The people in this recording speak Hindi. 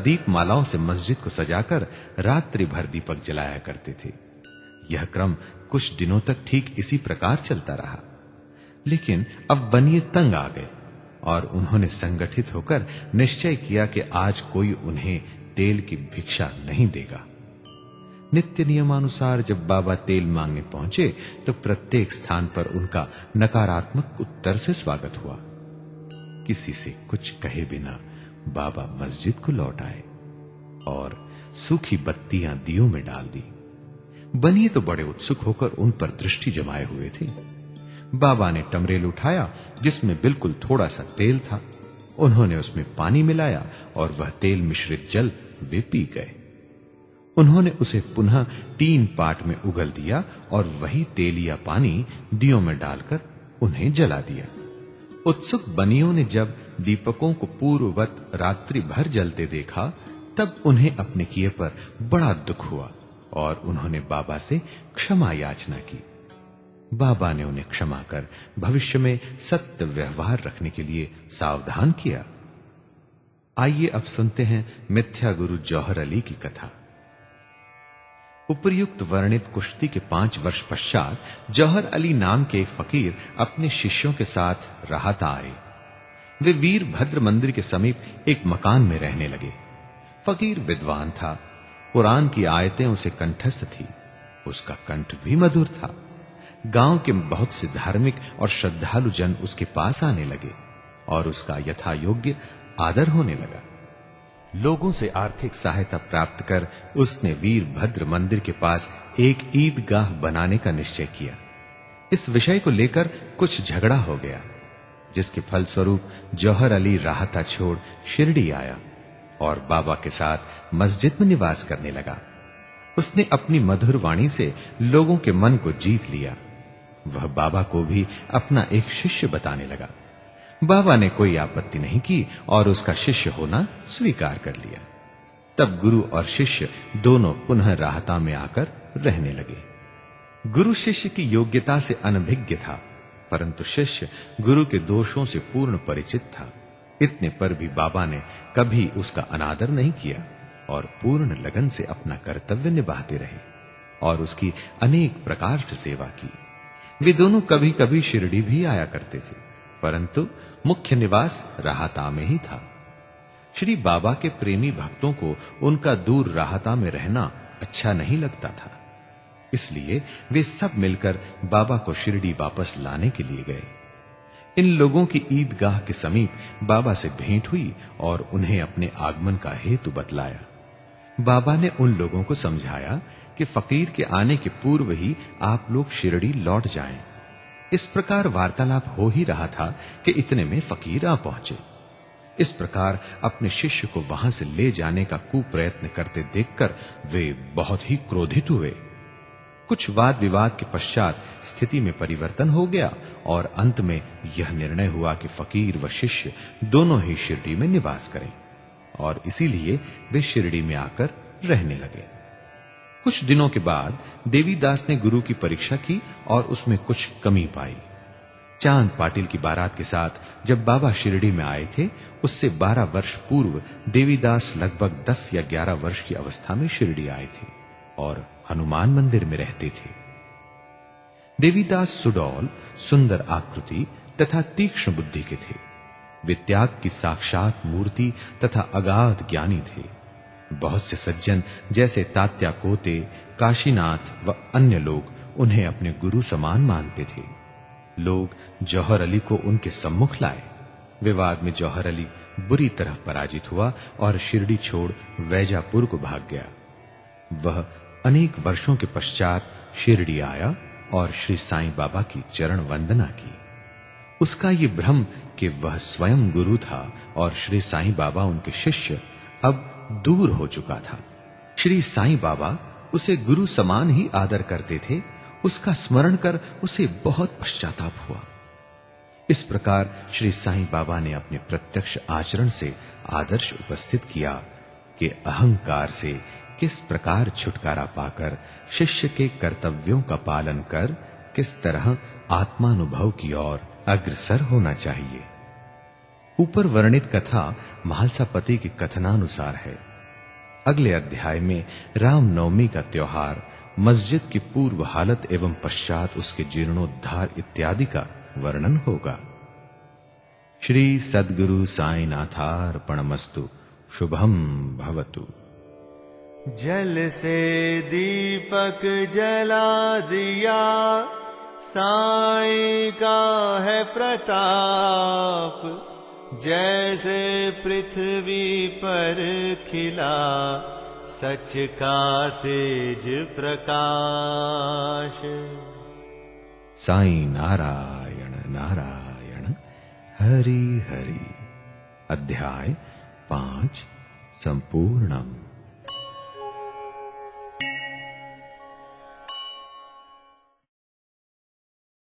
दीप मालाओं से मस्जिद को सजाकर रात्रि भर दीपक जलाया करते थे। यह क्रम कुछ दिनों तक ठीक इसी प्रकार चलता रहा, लेकिन अब बनिए तंग आ गए और उन्होंने संगठित होकर निश्चय किया कि आज कोई उन्हें तेल की भिक्षा नहीं देगा। नित्य नियमानुसार जब बाबा तेल मांगने पहुंचे तो प्रत्येक स्थान पर उनका नकारात्मक उत्तर से स्वागत हुआ। किसी से कुछ कहे बिना बाबा मस्जिद को लौट आए और सूखी बत्तियां दियों में डाल दी। बनिए तो बड़े उत्सुक होकर उन पर दृष्टि जमाए हुए थे। बाबा ने टमरेल उठाया जिसमें बिल्कुल थोड़ा सा तेल था। उन्होंने उसमें पानी मिलाया और वह तेल मिश्रित जल वे पी गए। उन्होंने उसे पुनः 3 पाट में उगल दिया और वही तेल या पानी दियों में डालकर उन्हें जला दिया। उत्सुक बनियों ने जब दीपकों को पूर्ववत रात्रि भर जलते देखा तब उन्हें अपने किए पर बड़ा दुख हुआ और उन्होंने बाबा से क्षमा याचना की। बाबा ने उन्हें क्षमा कर भविष्य में सत्य व्यवहार रखने के लिए सावधान किया। आइए अब सुनते हैं मिथ्या गुरु जौहर अली की कथा। उपर्युक्त वर्णित कुश्ती के 5 वर्ष पश्चात जौहर अली नाम के एक फकीर अपने शिष्यों के साथ राहता आए। वे वीरभद्र मंदिर के समीप एक मकान में रहने लगे। फकीर विद्वान था, कुरान की आयतें उसे कंठस्थ थी, उसका कंठ भी मधुर था। गांव के बहुत से धार्मिक और श्रद्धालु जन उसके पास आने लगे और उसका यथा योग्य आदर होने लगा। लोगों से आर्थिक सहायता प्राप्त कर उसने वीरभद्र मंदिर के पास एक ईदगाह बनाने का निश्चय किया। इस विषय को लेकर कुछ झगड़ा हो गया, जिसके फलस्वरूप जौहर अली राहता छोड़ शिरडी आया और बाबा के साथ मस्जिद में निवास करने लगा। उसने अपनी मधुर वाणी से लोगों के मन को जीत लिया। वह बाबा को भी अपना एक शिष्य बताने लगा। बाबा ने कोई आपत्ति नहीं की और उसका शिष्य होना स्वीकार कर लिया। तब गुरु और शिष्य दोनों पुनः राहता में आकर रहने लगे। गुरु शिष्य की योग्यता से अनभिज्ञ था, परंतु शिष्य गुरु के दोषों से पूर्ण परिचित था। इतने पर भी बाबा ने कभी उसका अनादर नहीं किया और पूर्ण लगन से अपना कर्तव्य निभाते रहे और उसकी अनेक प्रकार से सेवा की। वे दोनों कभी कभी शिरडी भी आया करते थे, परंतु मुख्य निवास राहता में ही था। श्री बाबा के प्रेमी भक्तों को उनका दूर राहता में रहना अच्छा नहीं लगता था, इसलिए वे सब मिलकर बाबा को शिरडी वापस लाने के लिए गए। इन लोगों की ईदगाह के समीप बाबा से भेंट हुई और उन्हें अपने आगमन का हेतु बतलाया। बाबा ने उन लोगों को समझाया कि फकीर के आने के पूर्व ही आप लोग शिरडी लौट जाएं। इस प्रकार वार्तालाप हो ही रहा था कि इतने में फकीर आ पहुंचे। इस प्रकार अपने शिष्य को वहां से ले जाने का कुप्रयत्न करते देखकर वे बहुत ही क्रोधित हुए। कुछ वाद विवाद के पश्चात स्थिति में परिवर्तन हो गया और अंत में यह निर्णय हुआ कि फकीर व शिष्य दोनों ही शिरडी में निवास करें और इसीलिए वे शिरडी में आकर रहने लगे। कुछ दिनों के बाद देवीदास ने गुरु की परीक्षा की और उसमें कुछ कमी पाई। चांद पाटिल की बारात के साथ जब बाबा शिरडी में आए थे, उससे 12 वर्ष पूर्व देवीदास लगभग 10 या 11 वर्ष की अवस्था में शिरडी आए थे और हनुमान मंदिर में रहते थे। देवीदास सुडौल, सुंदर आकृति तथा तीक्ष्ण बुद्धि के थे। वे त्याग की साक्षात मूर्ति तथा अगाध ज्ञानी थे। बहुत से सज्जन जैसे तात्या कोते, काशीनाथ व अन्य लोग उन्हें अपने गुरु समान मानते थे। लोग जौहर अली को उनके सम्मुख लाए। विवाद में जौहर अली बुरी तरह पराजित हुआ और शिरडी छोड़ वैजापुर को भाग गया। वह अनेक वर्षों के पश्चात शिरडी आया और श्री साईं बाबा की चरण वंदना की। उसका ये भ्रम कि वह स्वयं गुरु था और श्री साईं बाबा उनके शिष्य अब दूर हो चुका था। श्री साईं बाबा उसे गुरु समान ही आदर करते थे। उसका स्मरण कर उसे बहुत पश्चाताप हुआ। इस प्रकार श्री साईं बाबा ने अपने प्रत्यक्ष आचरण से आदर्श उपस्थित किया कि अहंकार से किस प्रकार छुटकारा पाकर शिष्य के कर्तव्यों का पालन कर किस तरह आत्मानुभव की ओर अग्रसर होना चाहिए। ऊपर वर्णित कथा महालसापति के कथनानुसार है अगले अध्याय में रामनवमी का त्योहार, मस्जिद की पूर्व हालत एवं पश्चात उसके जीर्णोद्धार इत्यादि का वर्णन होगा। श्री सद्गुरु साईनाथार्पणमस्तु। शुभम भवतु। जल से दीपक जला दिया, साईं का है प्रताप। जैसे पृथ्वी पर खिला, सच का तेज प्रकाश। साईं नारायण नारायण हरि हरि। अध्याय 5 संपूर्णम।